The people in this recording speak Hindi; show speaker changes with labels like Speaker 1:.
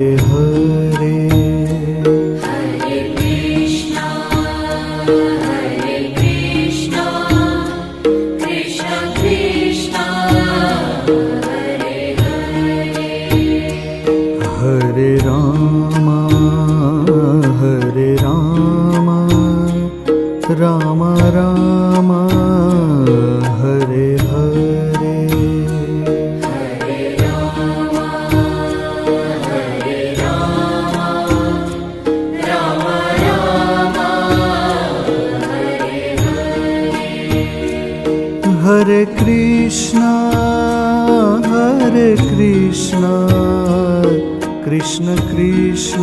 Speaker 1: हरे
Speaker 2: हरे कृष्णा कृष्ण कृष्णा हरे हरे
Speaker 1: हरे रामा राम राम हरे हरे
Speaker 2: हरे राम राम राम हरे हरे
Speaker 1: हरे कृष्णा कृष्ण कृष्ण